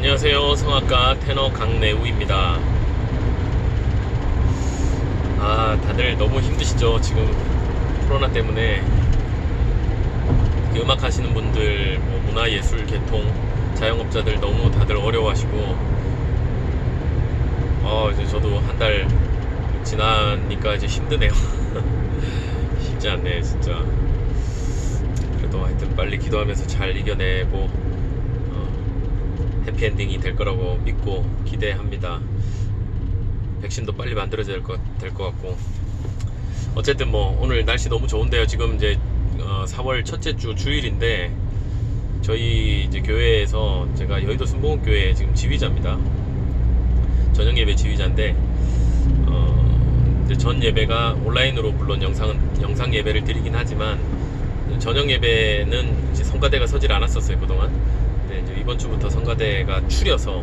안녕하세요. 성악가 테너 강내우입니다. 다들 너무 힘드시죠? 지금 코로나 때문에 음악 하시는 분들, 문화예술 계통 자영업자들 너무 다들 어려워하시고, 이제 저도 한 달 지나니까 이제 힘드네요. 쉽지 않네 진짜. 그래도 하여튼 빨리 기도하면서 잘 이겨내고 해피엔딩이 될 거라고 믿고 기대합니다. 백신도 빨리 만들어져야 될 것 같고. 어쨌든 오늘 날씨 너무 좋은데요. 지금 이제 4월 첫째 주 주일인데, 저희 이제 교회에서, 제가 여의도 순복음교회 지금 지휘자입니다. 저녁 예배 지휘자인데, 이제 전 예배가 온라인으로 물론 영상 예배를 드리긴 하지만, 저녁 예배는 이제 성가대가 서질 않았었어요, 그동안. 근데 이제 이번 주부터 성가대가 추려서,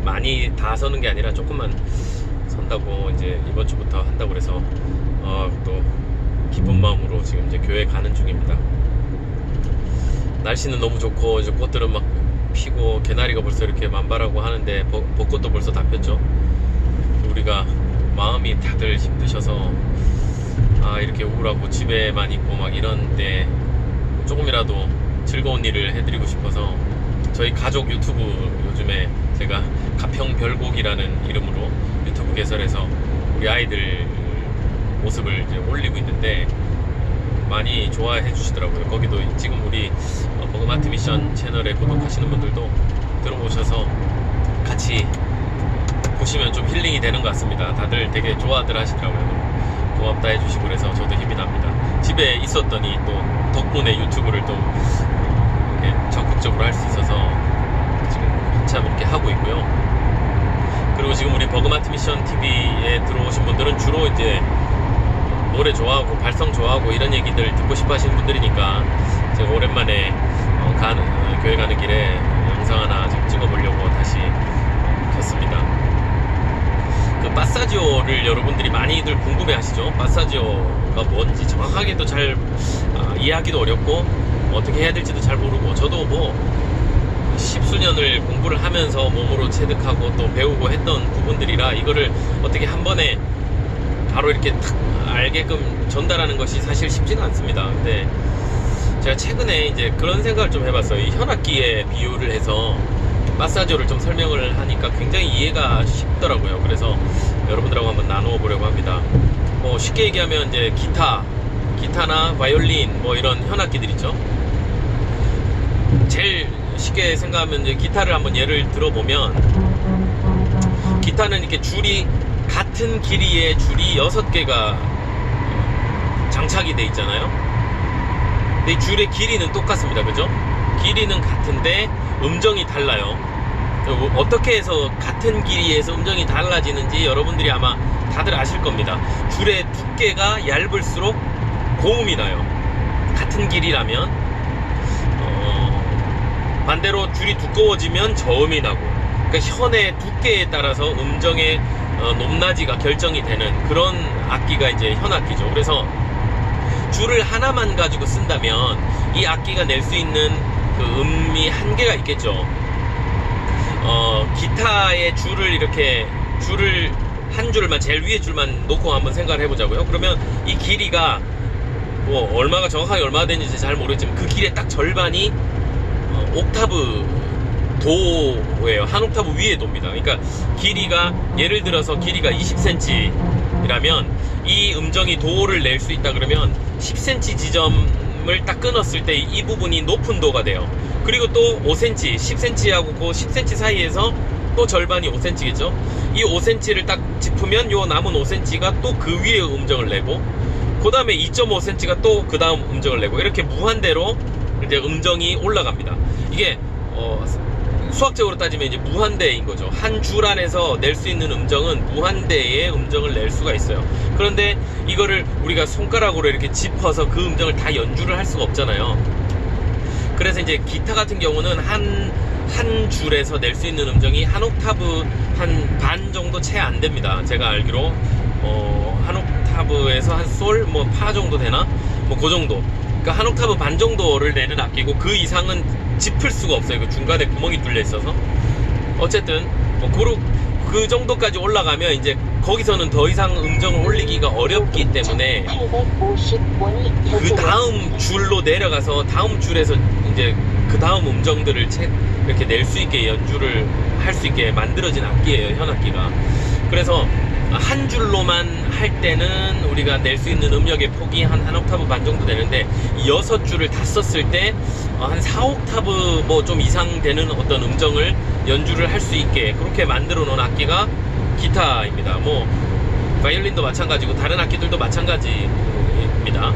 많이 다 서는 게 아니라 조금만 선다고 이제 이번 주부터 한다고 그래서 또 기쁜 마음으로 지금 이제 교회 가는 중입니다. 날씨는 너무 좋고, 이제 꽃들은 막 피고, 개나리가 벌써 이렇게 만발하고 하는데, 벚꽃도 벌써 다 폈죠. 우리가 마음이 다들 힘드셔서 이렇게 우울하고 집에만 있고 막 이런데 조금이라도 즐거운 일을 해드리고 싶어서, 저희 가족 유튜브 요즘에 제가 가평별곡이라는 이름으로 유튜브 개설해서 우리 아이들 모습을 이제 올리고 있는데, 많이 좋아해 주시더라고요. 거기도 지금 우리 버그마트 미션 채널에 구독하시는 분들도 들어오셔서 같이 보시면 좀 힐링이 되는 것 같습니다. 다들 되게 좋아들 하시더라고요. 고맙다 해주시고, 그래서 저도 힘이 납니다. 집에 있었더니 또 덕분에 유튜브를 또 이렇게 적극적으로 할 수 있어서 지금 한참 이렇게 하고 있고요. 그리고 지금 우리 버그마트 미션 TV에 들어오신 분들은 주로 이제 노래 좋아하고 발성 좋아하고 이런 얘기들 듣고 싶어 하시는 분들이니까, 제가 오랜만에 교회 가는 길에 영상 하나 지금 찍어보려고 다시 켰습니다. 그 마사지오를 여러분들이 많이들 궁금해 하시죠? 마사지오가 뭔지 정확하게도 잘 이해하기도 어렵고, 어떻게 해야 될지도 잘 모르고, 저도 십수년을 공부를 하면서 몸으로 체득하고 또 배우고 했던 부분들이라, 이거를 어떻게 한 번에 바로 이렇게 탁 알게끔 전달하는 것이 사실 쉽지는 않습니다. 근데 제가 최근에 이제 그런 생각을 좀 해봤어요. 이 현악기에 비유를 해서 마사지오를 좀 설명을 하니까 굉장히 이해가 쉽더라고요. 그래서 여러분들하고 한번 나누어 보려고 합니다. 쉽게 얘기하면 이제 기타나 바이올린 이런 현악기들 있죠. 제일 쉽게 생각하면 이제 기타를 한번 예를 들어보면, 기타는 이렇게 줄이, 같은 길이의 줄이 6개가 장착이 돼 있잖아요. 근데 이 줄의 길이는 똑같습니다. 그죠? 길이는 같은데 음정이 달라요. 어떻게 해서 같은 길이에서 음정이 달라지는지 여러분들이 아마 다들 아실 겁니다. 줄의 두께가 얇을수록 고음이 나요. 같은 길이라면. 반대로 줄이 두꺼워지면 저음이 나고, 그러니까 현의 두께에 따라서 음정의 높낮이가 결정이 되는 그런 악기가 이제 현악기죠. 그래서 줄을 하나만 가지고 쓴다면 이 악기가 낼 수 있는 그 음이 한계가 있겠죠. 기타의 줄을 한 줄만, 제일 위에 줄만 놓고 한번 생각을 해보자고요. 그러면 이 길이가 얼마가 정확하게 얼마가 되는지 잘 모르겠지만, 그 길의 딱 절반이 옥타브 도예요. 한 옥타브 위에 돕니다. 그러니까 길이가, 예를 들어서 길이가 20cm라면 이 음정이 도를 낼 수 있다 그러면 10cm 지점을 딱 끊었을 때 이 부분이 높은 도가 돼요. 그리고 또 5cm, 10cm하고 그 10cm 사이에서 또 절반이 5cm겠죠. 이 5cm를 딱 짚으면 요 남은 5cm가 또 그 위에 음정을 내고, 그 다음에 2.5cm가 또 그 다음 음정을 내고, 이렇게 무한대로 이제 음정이 올라갑니다. 이게 수학적으로 따지면 이제 무한대인 거죠. 한 줄 안에서 낼 수 있는 음정은 무한대의 음정을 낼 수가 있어요. 그런데 이거를 우리가 손가락으로 이렇게 짚어서 그 음정을 다 연주를 할 수가 없잖아요. 그래서 이제 기타 같은 경우는 한 줄에서 낼 수 있는 음정이 한 옥타브 한 반 정도 채 안 됩니다. 제가 알기로 한 옥타브에서 한 솔, 파 정도 되나? 그 정도. 그러니까 한 옥타브 반 정도를 내는 악기고, 그 이상은 짚을 수가 없어요. 그 중간에 구멍이 뚫려 있어서. 어쨌든 뭐 그 정도까지 올라가면 이제 거기서는 더 이상 음정을 올리기가 어렵기 때문에 그 다음 줄로 내려가서 다음 줄에서 이제 그 다음 음정들을 이렇게 낼 수 있게 연주를 할 수 있게 만들어진 악기예요, 현악기가. 그래서 한 줄로만 할 때는 우리가 낼 수 있는 음역의 폭이 한 옥타브 반 정도 되는데 6줄을 다 썼을 때 한 4옥타브 뭐 좀 이상 되는 어떤 음정을 연주를 할 수 있게 그렇게 만들어 놓은 악기가 기타입니다. 뭐 바이올린도 마찬가지고 다른 악기들도 마찬가지입니다.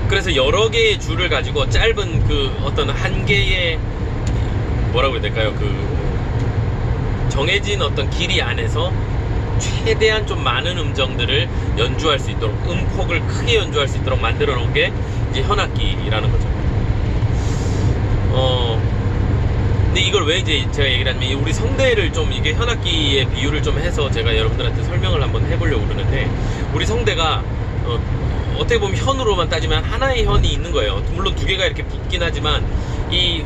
그래서 여러 개의 줄을 가지고 짧은 그 어떤 한 개의 뭐라고 해야 될까요? 그 정해진 어떤 길이 안에서 최대한 좀 많은 음정들을 연주할 수 있도록 음폭을 크게 연주할 수 있도록 만들어 놓은 게 이제 현악기라는 거죠. 근데 이걸 왜 이제 제가 얘기를 하냐면 우리 성대를 좀 이게 현악기의 비유를 좀 해서 제가 여러분들한테 설명을 한번 해보려고 그러는데 우리 성대가 어떻게 보면 현으로만 따지면 하나의 현이 있는 거예요. 물론 두 개가 이렇게 붙긴 하지만 이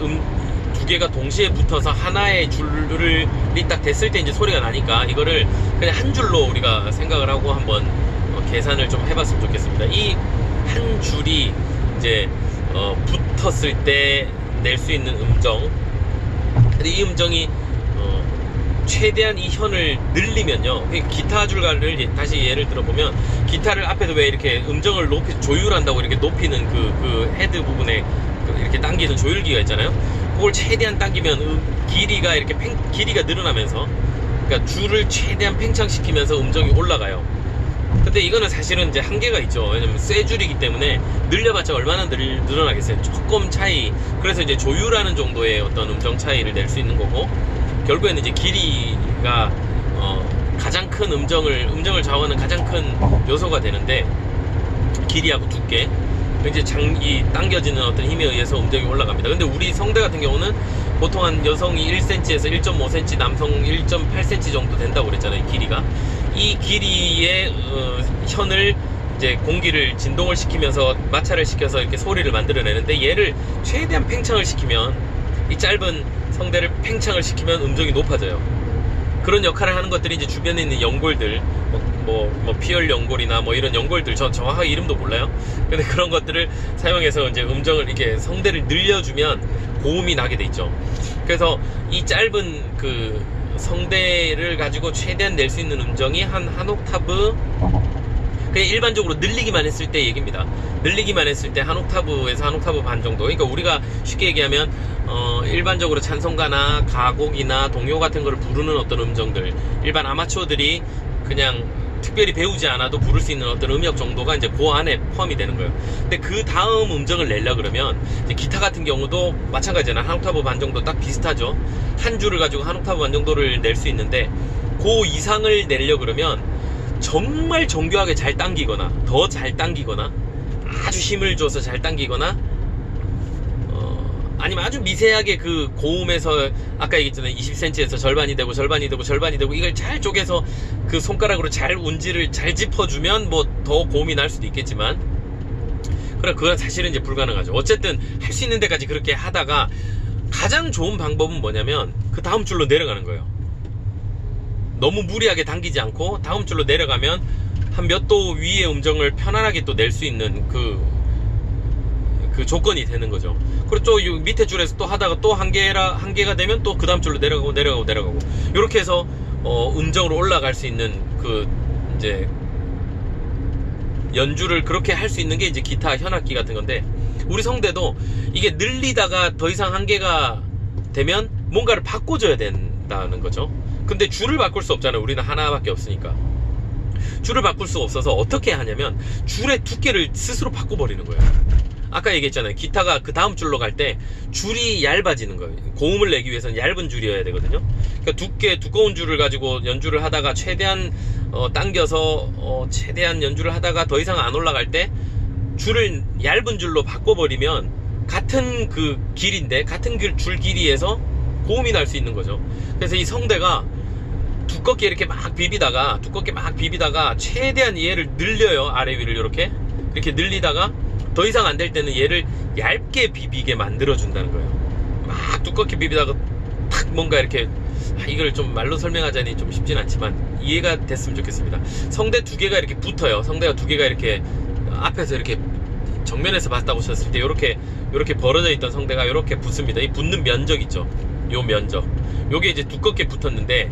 두 개가 동시에 붙어서 하나의 줄이 딱 됐을 때 이제 소리가 나니까 이거를 그냥 한 줄로 우리가 생각을 하고 한번 계산을 좀 해봤으면 좋겠습니다. 이 한 줄이 이제 붙었을 때 낼 수 있는 음정, 근데 이 음정이 최대한 이 현을 늘리면요, 기타 줄과를 다시 예를 들어보면 기타를 앞에서 왜 이렇게 음정을 조율한다고 이렇게 높이는 그 헤드 부분에 이렇게 당기는 조율기가 있잖아요. 그걸 최대한 당기면 길이가 이렇게 길이가 늘어나면서, 그러니까 줄을 최대한 팽창시키면서 음정이 올라가요. 근데 이거는 사실은 이제 한계가 있죠. 왜냐면 쇠 줄이기 때문에 늘려봤자 얼마나 늘어나겠어요. 조금 차이. 그래서 이제 조율하는 정도의 어떤 음정 차이를 낼 수 있는 거고, 결국에는 이제 길이가 가장 큰 음정을 좌우하는 가장 큰 요소가 되는데, 길이하고 두께, 이제 이 당겨지는 어떤 힘에 의해서 음정이 올라갑니다. 근데 우리 성대 같은 경우는 보통 한 여성이 1cm에서 1.5cm, 남성 1.8cm 정도 된다고 그랬잖아요. 길이가. 이 길이의 현을 이제 공기를 진동을 시키면서 마찰을 시켜서 이렇게 소리를 만들어내는데, 얘를 최대한 팽창을 시키면, 이 짧은 성대를 팽창을 시키면 음정이 높아져요. 그런 역할을 하는 것들이 이제 주변에 있는 연골들, 피열 연골이나 뭐 이런 연골들, 저 정확하게 이름도 몰라요. 근데 그런 것들을 사용해서 이제 음정을 이렇게 성대를 늘려주면 고음이 나게 돼 있죠. 그래서 이 짧은 그 성대를 가지고 최대한 낼 수 있는 음정이 한 옥타브, 그냥 일반적으로 늘리기만 했을 때 얘기입니다. 늘리기만 했을 때 한 옥타브에서 한 옥타브 반 정도. 그러니까 우리가 쉽게 얘기하면 일반적으로 찬송가나 가곡이나 동요 같은 거를 부르는 어떤 음정들, 일반 아마추어들이 그냥 특별히 배우지 않아도 부를 수 있는 어떤 음역 정도가 이제 그 안에 포함이 되는 거예요. 근데 그 다음 음정을 내려 그러면 이제 기타 같은 경우도 마찬가지잖아요. 한 옥타브 반 정도 딱 비슷하죠. 한 줄을 가지고 한 옥타브 반 정도를 낼 수 있는데, 그 이상을 내려 그러면 정말 정교하게 잘 당기거나 더 잘 당기거나 아주 힘을 줘서 잘 당기거나 아니면 아주 미세하게 그 고음에서 아까 얘기했잖아요. 20cm에서 절반이 되고 절반이 되고 절반이 되고 이걸 잘 쪼개서 그 손가락으로 잘 운지를 잘 짚어주면 뭐 더 고음이 날 수도 있겠지만, 그건 사실은 이제 불가능하죠. 어쨌든 할 수 있는 데까지 그렇게 하다가 가장 좋은 방법은 뭐냐면 그 다음 줄로 내려가는 거예요. 너무 무리하게 당기지 않고 다음 줄로 내려가면 한 몇 도 위의 음정을 편안하게 또 낼 수 있는 그 조건이 되는 거죠. 그리고 또 밑에 줄에서 또 하다가 또 한계가 되면 또 그 다음 줄로 내려가고 이렇게 해서 음정으로 올라갈 수 있는 그 이제 연주를 그렇게 할 수 있는 게 이제 기타 현악기 같은 건데, 우리 성대도 이게 늘리다가 더 이상 한계가 되면 뭔가를 바꿔줘야 된다는 거죠. 근데 줄을 바꿀 수 없잖아요. 우리는 하나밖에 없으니까. 줄을 바꿀 수가 없어서 어떻게 하냐면 줄의 두께를 스스로 바꿔버리는 거예요. 아까 얘기했잖아요. 기타가 그 다음 줄로 갈 때 줄이 얇아지는 거예요. 고음을 내기 위해서는 얇은 줄이어야 되거든요. 그러니까 두꺼운 줄을 가지고 연주를 하다가 최대한 당겨서 최대한 연주를 하다가 더 이상 안 올라갈 때 줄을 얇은 줄로 바꿔버리면 같은 그 길인데 같은 줄 길이에서 고음이 날 수 있는 거죠. 그래서 이 성대가 두껍게 막 비비다가 최대한 얘를 늘려요. 아래 위를 이렇게 늘리다가 더 이상 안 될 때는 얘를 얇게 비비게 만들어 준다는 거예요. 막 두껍게 비비다가 탁 뭔가 이렇게 이걸 좀 말로 설명하자니 좀 쉽진 않지만 이해가 됐으면 좋겠습니다. 성대 두 개가 이렇게 붙어요. 성대가 두 개가 이렇게 앞에서 이렇게 정면에서 봤다 보셨을 때 이렇게 벌어져 있던 성대가 이렇게 붙습니다. 이 붙는 면적 있죠. 요 면적. 요게 이제 두껍게 붙었는데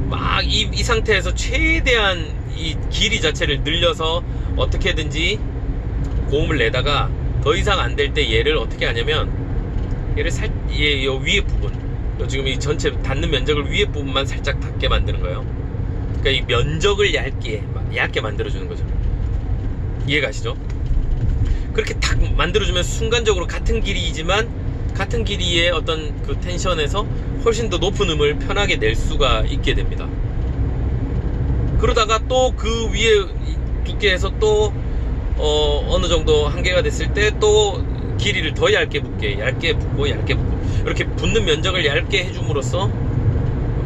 막 이 상태에서 최대한 이 길이 자체를 늘려서 어떻게든지 고음을 내다가 더 이상 안 될 때 얘를 어떻게 하냐면 얘를 요 위에 부분, 지금 이 전체 닿는 면적을 위에 부분만 살짝 닿게 만드는 거예요. 그러니까 이 면적을 얇게 만들어주는 거죠. 이해가시죠? 그렇게 딱 만들어주면 순간적으로 같은 길이지만 같은 길이의 어떤 그 텐션에서 훨씬 더 높은 음을 편하게 낼 수가 있게 됩니다. 그러다가 또 그 위에 두께에서 또 어느 정도 한계가 됐을 때 또 길이를 더 얇게 붙고 이렇게 붙는 면적을 얇게 해줌으로써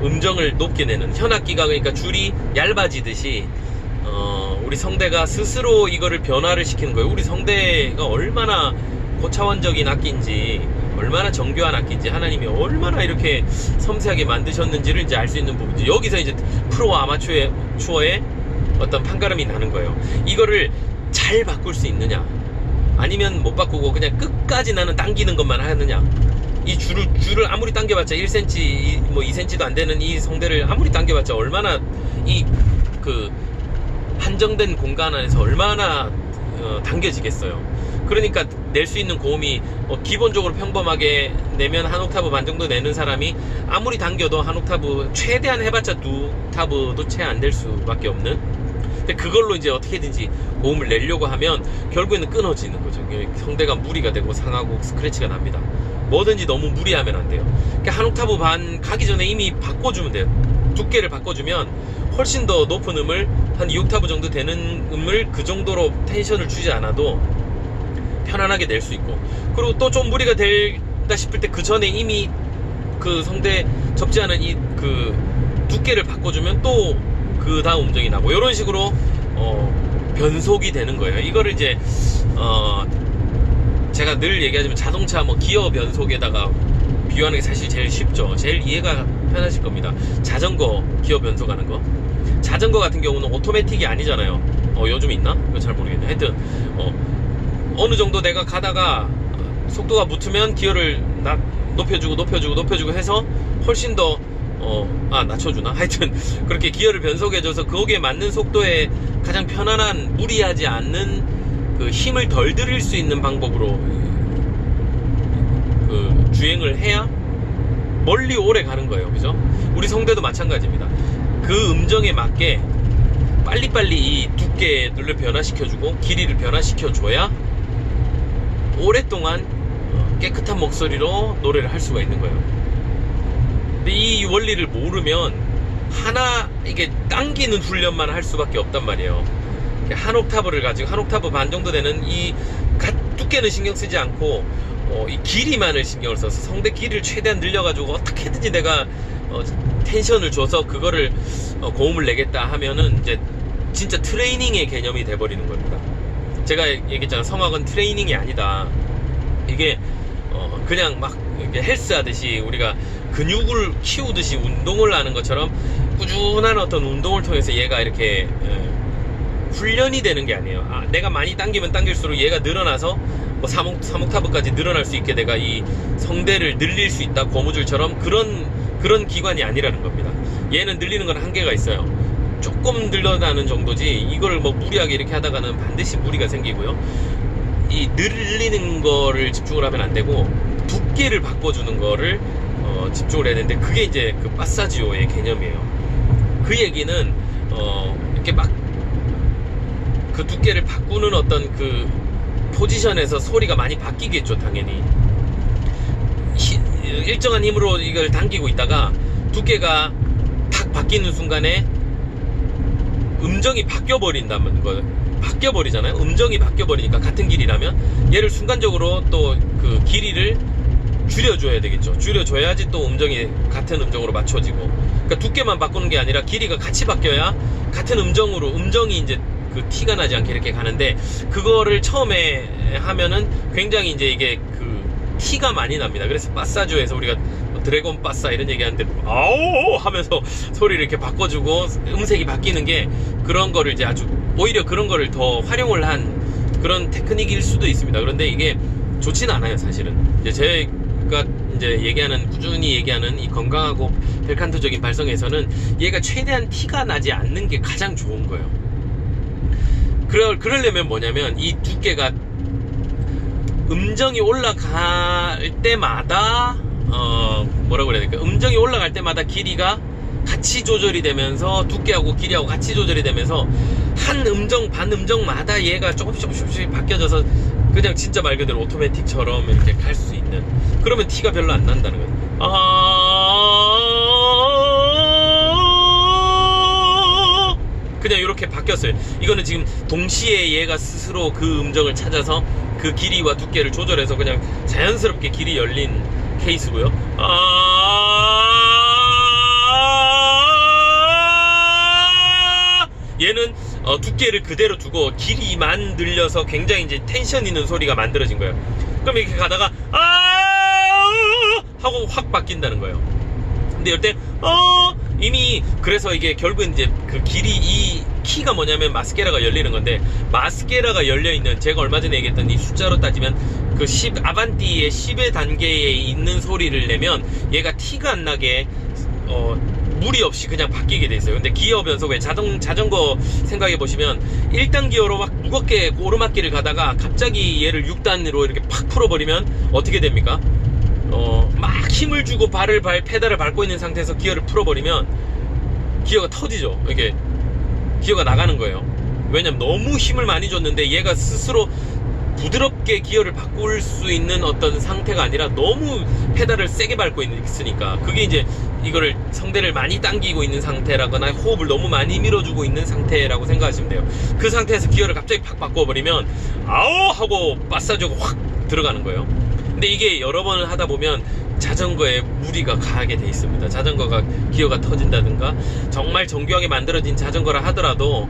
음정을 높게 내는, 현악기가 그러니까 줄이 얇아지듯이 우리 성대가 스스로 이거를 변화를 시키는 거예요. 우리 성대가 얼마나 고차원적인 악기인지, 얼마나 정교한 악기인지, 하나님이 얼마나 이렇게 섬세하게 만드셨는지를 이제 알 수 있는 부분이죠. 여기서 이제 프로와 아마추어의 어떤 판가름이 나는 거예요. 이거를 잘 바꿀 수 있느냐, 아니면 못 바꾸고 그냥 끝까지 나는 당기는 것만 하느냐. 이 줄을 아무리 당겨봤자 1cm, 뭐 2cm도 안 되는 이 성대를 아무리 당겨봤자 얼마나 그 한정된 공간 안에서 얼마나 당겨지겠어요. 그러니까 낼 수 있는 고음이 기본적으로 평범하게 내면 한 옥타브 반 정도 내는 사람이 아무리 당겨도 한 옥타브, 최대한 해봤자 두 옥타브도 채 안 될 수밖에 없는. 근데 그걸로 이제 어떻게든지 고음을 내려고 하면 결국에는 끊어지는 거죠. 성대가 무리가 되고 상하고 스크래치가 납니다. 뭐든지 너무 무리하면 안 돼요. 그러니까 한 옥타브 반 가기 전에 이미 바꿔주면 돼요. 두께를 바꿔주면 훨씬 더 높은 음을, 한 2옥타브 정도 되는 음을 그 정도로 텐션을 주지 않아도 편안하게 낼 수 있고, 그리고 또 좀 무리가 될다 싶을 때 그 전에 이미 그 성대 접지 않은 이 그 두께를 바꿔주면 또 그 다음 음정이 나고, 이런 식으로 변속이 되는 거예요. 이거를 이제 제가 늘 얘기하지만 자동차 뭐 기어 변속에다가 비유하는 게 사실 제일 쉽죠. 제일 이해가 편하실 겁니다. 자전거 기어 변속하는 거. 자전거 같은 경우는 오토매틱이 아니잖아요. 요즘 있나? 이거 잘 모르겠네. 하여튼 어느 정도 내가 가다가 속도가 붙으면 기어를 높여주고 해서 훨씬 더 낮춰주나? 하여튼 그렇게 기어를 변속해줘서 거기에 맞는 속도에 가장 편안한, 무리하지 않는 그 힘을 덜 들일 수 있는 방법으로 그 주행을 해야 멀리 오래 가는 거예요. 그죠? 우리 성대도 마찬가지입니다. 그 음정에 맞게 빨리빨리 이 두께를 변화시켜주고 길이를 변화시켜줘야 오랫동안 깨끗한 목소리로 노래를 할 수가 있는 거예요. 근데 이 원리를 모르면 이게 당기는 훈련만 할 수밖에 없단 말이에요. 한 옥타브를 가지고 한 옥타브 반 정도 되는 이 두께는 신경 쓰지 않고 이 길이만을 신경을 써서 성대 길이를 최대한 늘려가지고 어떻게든지 내가 텐션을 줘서 그거를 고음을 내겠다 하면은 이제 진짜 트레이닝의 개념이 돼버리는 겁니다. 제가 얘기했잖아요. 성악은 트레이닝이 아니다. 이게 그냥 막 이렇게 헬스 하듯이 우리가 근육을 키우듯이 운동을 하는 것처럼 꾸준한 어떤 운동을 통해서 얘가 이렇게 훈련이 되는 게 아니에요. 내가 많이 당기면 당길수록 얘가 늘어나서 뭐 3옥타브까지 늘어날 수 있게 내가 이 성대를 늘릴 수 있다, 고무줄처럼 그런 기관이 아니라는 겁니다. 얘는 늘리는 건 한계가 있어요. 조금 늘어나는 정도지 이걸 뭐 무리하게 이렇게 하다가는 반드시 무리가 생기고요. 이 늘리는 거를 집중을 하면 안 되고 두께를 바꿔주는 거를 집중을 해야 되는데, 그게 이제 그 파사지오의 개념이에요. 그 얘기는 이렇게 막 그 두께를 바꾸는 어떤 그 포지션에서 소리가 많이 바뀌겠죠. 당연히 일정한 힘으로 이걸 당기고 있다가 두께가 탁 바뀌는 순간에 음정이 바뀌어버린다는 거예요. 바뀌어버리잖아요. 음정이 바뀌어버리니까 같은 길이라면 얘를 순간적으로 또 그 길이를 줄여줘야 되겠죠. 줄여줘야지 또 음정이 같은 음정으로 맞춰지고, 그러니까 두께만 바꾸는 게 아니라 길이가 같이 바뀌어야 같은 음정으로, 음정이 이제 그 티가 나지 않게 이렇게 가는데, 그거를 처음에 하면은 굉장히 이제 이게 그 티가 많이 납니다. 그래서 빠사조에서 우리가 뭐 드래곤 빠사 이런 얘기하는데 아오 하면서 소리를 이렇게 바꿔주고 음색이 바뀌는 게 그런 거를 이제 아주 오히려 그런 거를 더 활용을 한 그런 테크닉일 수도 있습니다. 그런데 이게 좋진 않아요, 사실은. 이제 제가 이제 꾸준히 얘기하는 이 건강하고 벨칸토적인 발성에서는 얘가 최대한 티가 나지 않는 게 가장 좋은 거예요. 그러려면 뭐냐면 이 두께가 음정이 올라갈 때마다 뭐라고 그래야 될까? 음정이 올라갈 때마다 길이가 같이 조절이 되면서 두께하고 길이하고 같이 조절이 되면서 한 음정 반 음정마다 얘가 조금씩 바뀌어져서 그냥 진짜 말 그대로 오토매틱처럼 이렇게 갈 수 있는, 그러면 티가 별로 안 난다는 거예요. 그냥 이렇게 바뀌었어요. 이거는 지금 동시에 얘가 스스로 그 음정을 찾아서 그 길이와 두께를 조절해서 그냥 자연스럽게 길이 열린 케이스고요. 얘는 두께를 그대로 두고 길이만 늘려서 굉장히 이제 텐션 있는 소리가 만들어진 거예요. 그럼 이렇게 가다가 하고 확 바뀐다는 거예요. 근데 이럴 때 이미, 그래서 이게 결국은 이제 그 길이, 이 키가 뭐냐면 마스케라가 열리는 건데, 마스케라가 열려있는, 제가 얼마 전에 얘기했던 이 숫자로 따지면 그 아반띠의 10의 단계에 있는 소리를 내면 얘가 티가 안 나게 무리 없이 그냥 바뀌게 돼 있어요. 근데 기어 변속에 자전거 생각해 보시면 1단 기어로 막 무겁게 오르막길을 가다가 갑자기 얘를 6단으로 이렇게 팍 풀어버리면 어떻게 됩니까? 막 힘을 주고 페달을 밟고 있는 상태에서 기어를 풀어버리면 기어가 터지죠. 이게 기어가 나가는 거예요. 왜냐면 너무 힘을 많이 줬는데 얘가 스스로 부드럽게 기어를 바꿀 수 있는 어떤 상태가 아니라 너무 페달을 세게 밟고 있으니까, 그게 이제 이거를 성대를 많이 당기고 있는 상태라거나 호흡을 너무 많이 밀어주고 있는 상태라고 생각하시면 돼요. 그 상태에서 기어를 갑자기 팍 바꿔버리면 아오 하고 빠사조가 확 들어가는 거예요. 근데 이게 여러 번을 하다 보면 자전거에 무리가 가게 돼 있습니다. 자전거가 기어가 터진다든가, 정말 정교하게 만들어진 자전거라 하더라도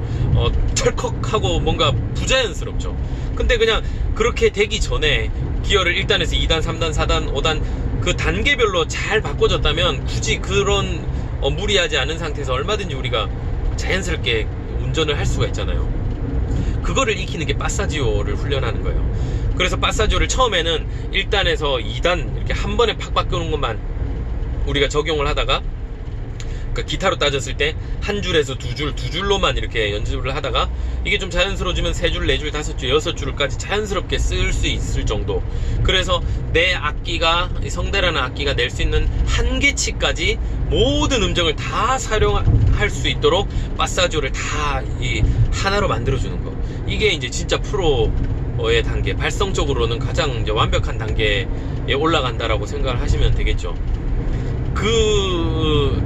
철컥하고 뭔가 부자연스럽죠. 근데 그냥 그렇게 되기 전에 기어를 1단에서 2단, 3단, 4단, 5단 그 단계별로 잘 바꿔줬다면 굳이 그런 무리하지 않은 상태에서 얼마든지 우리가 자연스럽게 운전을 할 수가 있잖아요. 그거를 익히는 게 빠사지오를 훈련하는 거예요. 그래서 빠사지오를 처음에는 1단에서 2단 이렇게 한 번에 팍 바꾸는 것만 우리가 적용을 하다가, 그러니까 기타로 따졌을 때 한 줄에서 두 줄로만 이렇게 연주를 하다가 이게 좀 자연스러워지면 3줄, 4줄, 5줄, 6줄까지 자연스럽게 쓸 수 있을 정도. 그래서 내 악기가, 성대라는 악기가 낼 수 있는 한계치까지 모든 음정을 다 사용할 수 있도록 빠사지오를 다 하나로 만들어주는 거. 이게 이제 진짜 프로의 단계, 발성적으로는 가장 이제 완벽한 단계에 올라간다라고 생각을 하시면 되겠죠.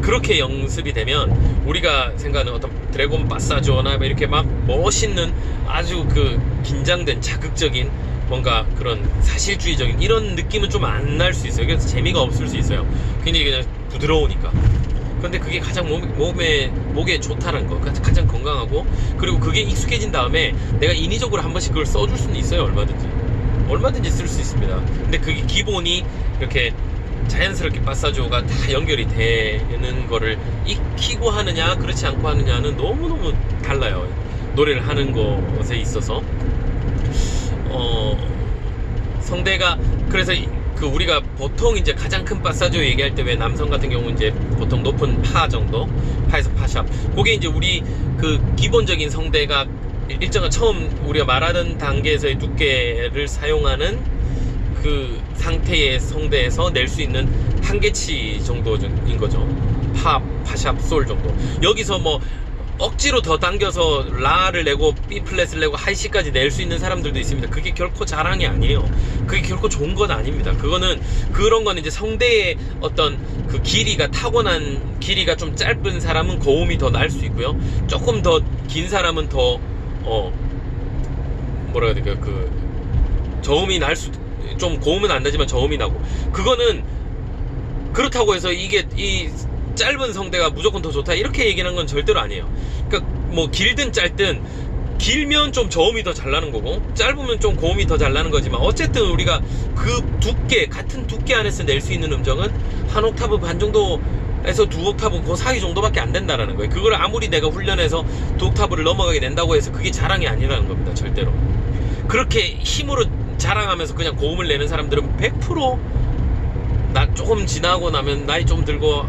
그렇게 연습이 되면 우리가 생각하는 어떤 드래곤 빠사조나 이렇게 막 멋있는 아주 긴장된 자극적인 뭔가 그런 사실주의적인 이런 느낌은 좀 안 날 수 있어요. 그래서 재미가 없을 수 있어요. 굉장히 그냥 부드러우니까. 근데 그게 가장 목에 좋다는 거, 가장 건강하고, 그리고 그게 익숙해진 다음에 내가 인위적으로 한 번씩 그걸 써줄 수는 있어요. 얼마든지 쓸 수 있습니다. 근데 그게 기본이 이렇게 자연스럽게 빠사조가 다 연결이 되는 거를 익히고 하느냐 그렇지 않고 하느냐는 너무너무 달라요. 노래를 하는 것에 있어서 성대가, 그래서 우리가 보통 이제 가장 큰 빠사조 얘기할 때 왜 남성 같은 경우는 이제 보통 높은 파 정도, 파에서 파샵, 그게 이제 우리 기본적인 성대가 일정한 처음 우리가 말하는 단계에서의 두께를 사용하는 그 상태의 성대에서 낼 수 있는 한계치 정도인 거죠. 파샵, 솔 정도. 여기서 뭐 억지로 더 당겨서 라를 내고 B 플랫을 내고 하이시까지 낼 수 있는 사람들도 있습니다. 그게 결코 자랑이 아니에요. 그게 결코 좋은 건 아닙니다. 그런 거는 이제 성대의 어떤 그 길이가, 타고난 길이가 좀 짧은 사람은 고음이 더 날 수 있고요. 조금 더 긴 사람은 더 뭐라 해야 될까, 저음이 날 수도, 좀 고음은 안 나지만 저음이 나고, 그거는 그렇다고 해서 이게 이 짧은 성대가 무조건 더 좋다 이렇게 얘기하는 건 절대로 아니에요. 그러니까 뭐 길든 짧든 길면 좀 저음이 더 잘 나는 거고 짧으면 좀 고음이 더 잘 나는 거지만 어쨌든 우리가 그 두께, 같은 두께 안에서 낼 수 있는 음정은 한 옥타브 반 정도에서 두 옥타브 그 사이 정도밖에 안 된다는 거예요. 그걸 아무리 내가 훈련해서 두 옥타브를 넘어가게 된다고 해서 그게 자랑이 아니라는 겁니다. 절대로. 그렇게 힘으로 자랑하면서 그냥 고음을 내는 사람들은 100% 나 조금 지나고 나면 나이 좀 들고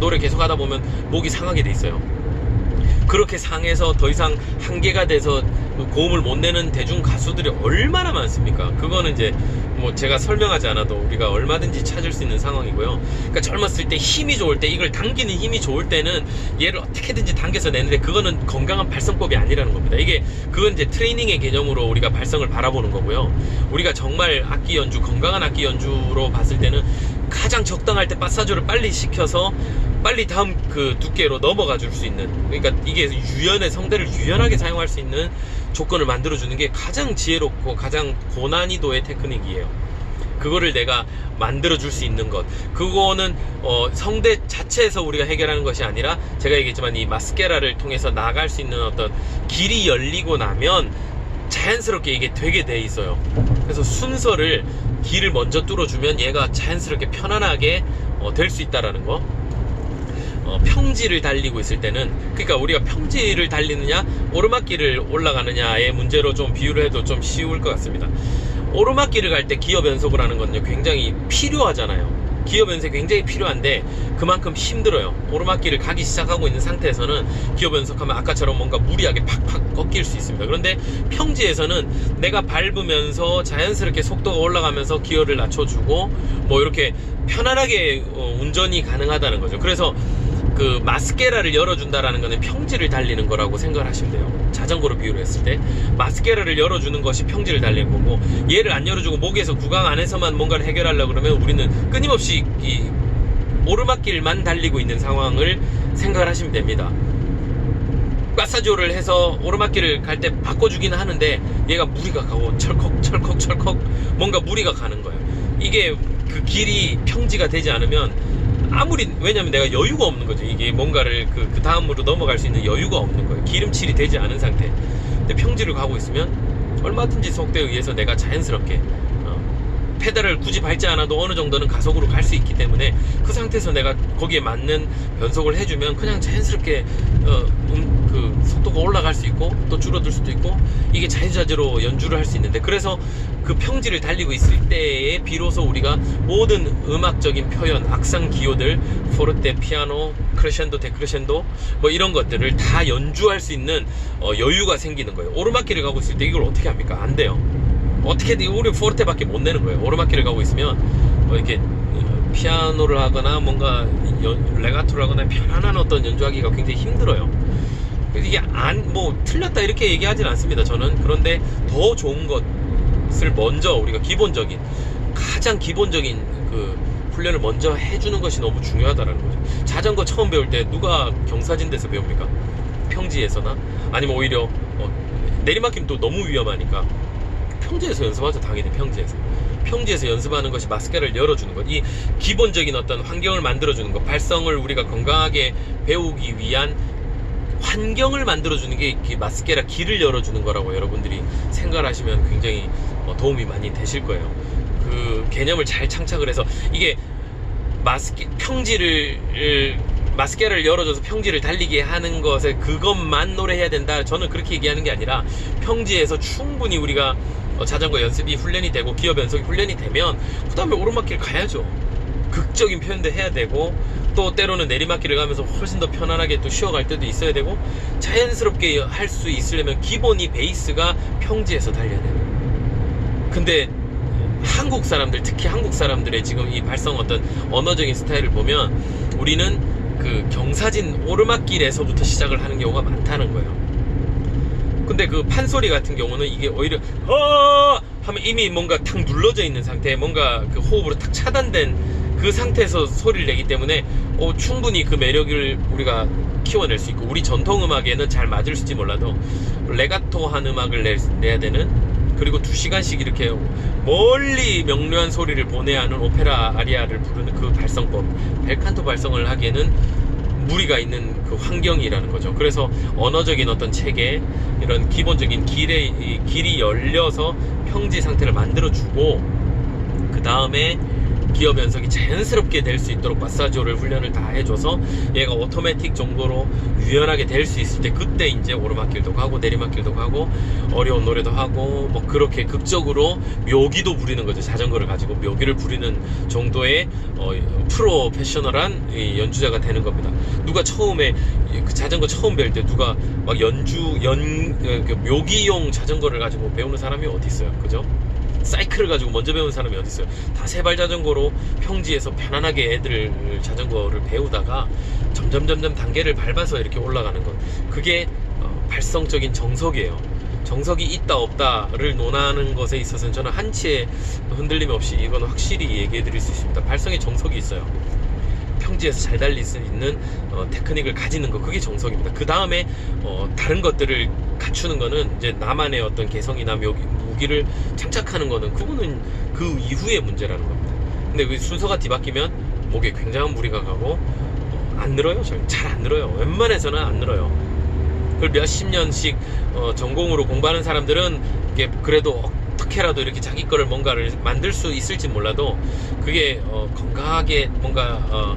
노래 계속 하다 보면 목이 상하게 돼 있어요. 그렇게 상해서 더 이상 한계가 돼서 고음을 못 내는 대중 가수들이 얼마나 많습니까? 그거는 이제 뭐 제가 설명하지 않아도 우리가 얼마든지 찾을 수 있는 상황이고요. 그러니까 젊었을 때 힘이 좋을 때, 이걸 당기는 힘이 좋을 때는 얘를 어떻게든지 당겨서 내는데 그거는 건강한 발성법이 아니라는 겁니다. 그건 이제 트레이닝의 개념으로 우리가 발성을 바라보는 거고요. 우리가 정말 악기 연주, 건강한 악기 연주로 봤을 때는 가장 적당할 때 마사조를 빨리 시켜서 빨리 다음 그 두께로 넘어가 줄 수 있는, 그러니까 이게 성대를 유연하게 사용할 수 있는 조건을 만들어 주는 게 가장 지혜롭고 가장 고난이도의 테크닉이에요. 그거를 내가 만들어 줄 수 있는 것, 그거는 성대 자체에서 우리가 해결하는 것이 아니라 제가 얘기했지만 이 마스케라를 통해서 나갈 수 있는 어떤 길이 열리고 나면 자연스럽게 이게 되게 돼 있어요. 그래서 순서를, 길을 먼저 뚫어주면 얘가 자연스럽게 편안하게 될 수 있다라는 거. 평지를 달리고 있을 때는, 그러니까 우리가 평지를 달리느냐 오르막길을 올라가느냐의 문제로 좀 비유를 해도 좀 쉬울 것 같습니다. 오르막길을 갈 때 기어 변속을 하는 건요 굉장히 필요하잖아요. 기어 변속이 굉장히 필요한데 그만큼 힘들어요. 오르막길을 가기 시작하고 있는 상태에서는 기어 변속하면 아까처럼 뭔가 무리하게 팍팍 꺾일 수 있습니다. 그런데 평지에서는 내가 밟으면서 자연스럽게 속도가 올라가면서 기어를 낮춰주고 뭐 이렇게 편안하게 운전이 가능하다는 거죠. 그래서 그 마스케라를 열어준다라는 거는 평지를 달리는 거라고 생각을 하시면 돼요. 자전거로 비유를 했을 때 마스케라를 열어주는 것이 평지를 달리는 거고, 얘를 안 열어주고 목에서 구강 안에서만 뭔가를 해결하려고 그러면 우리는 끊임없이 이 오르막길만 달리고 있는 상황을 생각을 하시면 됩니다. 마사조를 해서 오르막길을 갈 때 바꿔주기는 하는데 얘가 무리가 가고 철컥 뭔가 무리가 가는 거예요. 이게 그 길이 평지가 되지 않으면 왜냐면 내가 여유가 없는 거죠. 이게 뭔가를 그 다음으로 넘어갈 수 있는 여유가 없는 거예요. 기름칠이 되지 않은 상태. 근데 평지를 가고 있으면 얼마든지 속도에 의해서 내가 자연스럽게 페달을 굳이 밟지 않아도 어느 정도는 가속으로 갈 수 있기 때문에 그 상태에서 내가 거기에 맞는 변속을 해주면 그냥 자연스럽게 그 속도가 올라갈 수 있고 또 줄어들 수도 있고, 이게 자유자재로 연주를 할 수 있는데, 그래서 그 평지를 달리고 있을 때에 비로소 우리가 모든 음악적인 표현, 악상 기호들, 포르테, 피아노, 크레셴도, 데크레셴도 뭐 이런 것들을 다 연주할 수 있는 여유가 생기는 거예요. 오르막길을 가고 있을 때 이걸 어떻게 합니까? 안 돼요. 어떻게든 우리 포르테밖에 못 내는 거예요. 오르막길을 가고 있으면 이렇게 피아노를 하거나 뭔가 레가토를 하거나 편안한 어떤 연주하기가 굉장히 힘들어요. 이게 틀렸다 이렇게 얘기하진 않습니다, 저는. 그런데 더 좋은 것을 먼저 우리가 가장 기본적인 그 훈련을 먼저 해주는 것이 너무 중요하다라는 거죠. 자전거 처음 배울 때 누가 경사진데서 배웁니까? 평지에서나? 아니면 오히려 내리막길 또 너무 위험하니까 평지에서 연습하죠. 당연히 평지에서 연습하는 것이 마스케라를 열어주는 것, 이 기본적인 어떤 환경을 만들어주는 것, 발성을 우리가 건강하게 배우기 위한 환경을 만들어주는 게 마스케라 길을 열어주는 거라고 여러분들이 생각을 하시면 굉장히 도움이 많이 되실 거예요. 그 개념을 잘 창착을 해서 이게 마스케라를 열어줘서 평지를 달리게 하는 것을 그것만 노래해야 된다, 저는 그렇게 얘기하는 게 아니라 평지에서 충분히 우리가 자전거 연습이 훈련이 되고 기어 변속이 훈련이 되면 그 다음에 오르막길 가야죠. 극적인 표현도 해야 되고 또 때로는 내리막길을 가면서 훨씬 더 편안하게 또 쉬어갈 때도 있어야 되고, 자연스럽게 할 수 있으려면 기본이 베이스가 평지에서 달려야 돼요. 근데 한국 사람들, 특히 한국 사람들의 지금 이 발성 어떤 언어적인 스타일을 보면 우리는 그 경사진 오르막길에서부터 시작을 하는 경우가 많다는 거예요. 근데 그 판소리 같은 경우는 이게 오히려 하면 이미 뭔가 탁 눌러져 있는 상태, 뭔가 그 호흡으로 탁 차단된 그 상태에서 소리를 내기 때문에 충분히 그 매력을 우리가 키워낼 수 있고, 우리 전통 음악에는 잘 맞을지 몰라도 레가토한 음악을 내야 되는, 그리고 2시간씩 이렇게 멀리 명료한 소리를 보내야 하는 오페라 아리아를 부르는 그 발성법, 벨칸토 발성을 하기에는 무리가 있는 그 환경이라는 거죠. 그래서 언어적인 어떤 체계, 이런 기본적인 길이 열려서 평지 상태를 만들어주고, 그 다음에 기어 변속이 자연스럽게 될 수 있도록 마사지오를 훈련을 다 해줘서 얘가 오토매틱 정도로 유연하게 될 수 있을 때, 그때 이제 오르막길도 가고 내리막길도 가고 어려운 노래도 하고 뭐 그렇게 극적으로 묘기도 부리는 거죠. 자전거를 가지고 묘기를 부리는 정도의 프로페셔널한 연주자가 되는 겁니다. 누가 처음에 그 자전거 처음 배울 때 누가 막 묘기용 자전거를 가지고 배우는 사람이 어디 있어요, 그죠? 사이클을 가지고 먼저 배우는 사람이 어디 있어요? 다 세발 자전거로 평지에서 편안하게 애들 자전거를 배우다가 점점 단계를 밟아서 이렇게 올라가는 것, 그게 발성적인 정석이에요. 정석이 있다 없다를 논하는 것에 있어서는 저는 한치의 흔들림 없이 이건 확실히 얘기해 드릴 수 있습니다. 발성의 정석이 있어요. 평지에서 잘 달릴 수 있는 테크닉을 가지는 거, 그게 정석입니다. 그 다음에 다른 것들을 갖추는 거는 이제 나만의 어떤 개성이나 무기를 장착하는 거는, 그거는 그 이후의 문제라는 겁니다. 근데 그 순서가 뒤바뀌면 목에 굉장한 무리가 가고 안 늘어요. 잘 안 늘어요. 웬만해서는 안 늘어요. 그걸 몇십 년씩 전공으로 공부하는 사람들은 이게 그래도 어떻게라도 이렇게 자기 거를 뭔가를 만들 수 있을지 몰라도, 그게 건강하게 뭔가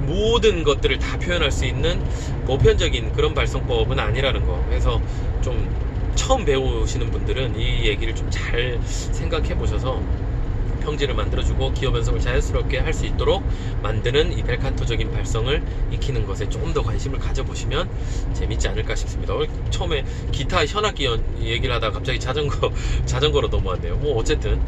모든 것들을 다 표현할 수 있는 보편적인 그런 발성법은 아니라는 거. 그래서 좀 처음 배우시는 분들은 이 얘기를 좀 잘 생각해 보셔서 평지를 만들어주고 기어 변속을 자연스럽게 할 수 있도록 만드는 이 벨칸토적인 발성을 익히는 것에 조금 더 관심을 가져보시면 재밌지 않을까 싶습니다. 처음에 기타 현악기 얘기를 하다가 갑자기 자전거로 넘어왔네요. 뭐 어쨌든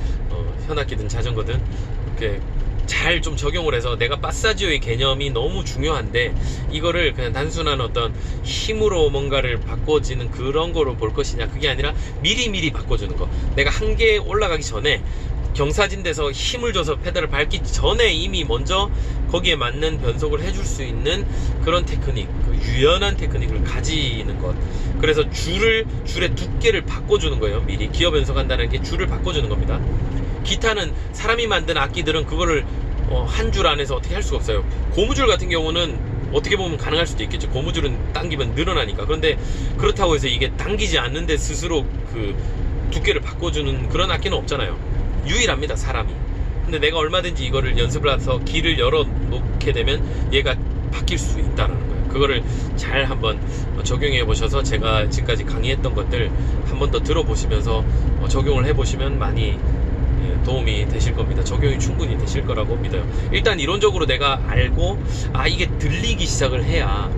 현악기든 자전거든 이렇게 잘 좀 적용을 해서, 내가 마사지오의 개념이 너무 중요한데 이거를 그냥 단순한 어떤 힘으로 뭔가를 바꿔지는 그런 거로 볼 것이냐, 그게 아니라 미리 바꿔주는 거. 내가 한계에 올라가기 전에 경사진대서 힘을 줘서 페달을 밟기 전에 이미 먼저 거기에 맞는 변속을 해줄 수 있는 그런 테크닉, 그 유연한 테크닉을 가지는 것. 그래서 줄의 두께를 바꿔주는 거예요. 미리 기어 변속한다는 게 줄을 바꿔주는 겁니다. 기타는 사람이 만든 악기들은 그거를 한 줄 안에서 어떻게 할 수가 없어요. 고무줄 같은 경우는 어떻게 보면 가능할 수도 있겠죠. 고무줄은 당기면 늘어나니까. 그런데 그렇다고 해서 이게 당기지 않는데 스스로 그 두께를 바꿔주는 그런 악기는 없잖아요. 유일합니다, 사람이. 근데 내가 얼마든지 이거를 연습을 해서 길을 열어 놓게 되면 얘가 바뀔 수 있다는 거예요. 그거를 잘 한번 적용해 보셔서 제가 지금까지 강의했던 것들 한번 더 들어보시면서 적용을 해 보시면 많이 도움이 되실 겁니다. 적용이 충분히 되실 거라고 믿어요. 일단 이론적으로 내가 알고, 이게 들리기 시작을 해야,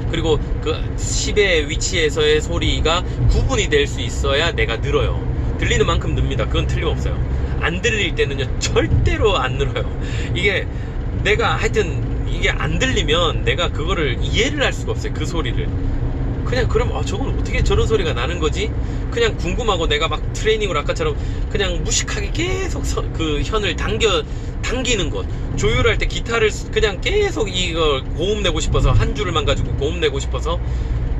그리고 그 10의 위치에서의 소리가 구분이 될 수 있어야 내가 늘어요. 들리는 만큼 늡니다. 그건 틀림없어요. 안 들릴 때는요 절대로 안 늘어요. 이게 내가 하여튼 이게 안 들리면 내가 그거를 이해를 할 수가 없어요. 그 소리를 그냥, 그럼 저건 어떻게 저런 소리가 나는 거지? 그냥 궁금하고, 내가 막 트레이닝으로 아까처럼 그냥 무식하게 계속 그 현을 당기는 것, 조율할 때 기타를 그냥 계속 이걸 고음 내고 싶어서, 한 줄만 가지고 고음 내고 싶어서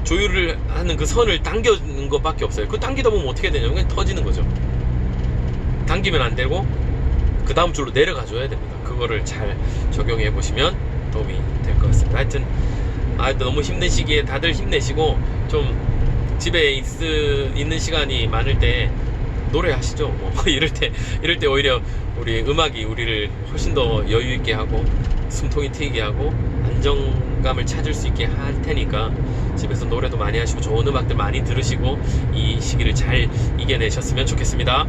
조율을 하는 그 선을 당기는 것밖에 없어요. 그 당기다 보면 어떻게 되냐면 그냥 터지는 거죠. 당기면 안 되고 그 다음 줄로 내려가 줘야 됩니다. 그거를 잘 적용해 보시면 도움이 될 것 같습니다. 하여튼 너무 힘든 시기에 다들 힘내시고, 좀 집에 있는 시간이 많을 때 노래하시죠. 뭐 이럴 때 오히려 우리 음악이 우리를 훨씬 더 여유 있게 하고 숨통이 트이게 하고 안정감을 찾을 수 있게 할 테니까, 집에서 노래도 많이 하시고 좋은 음악들 많이 들으시고 이 시기를 잘 이겨내셨으면 좋겠습니다.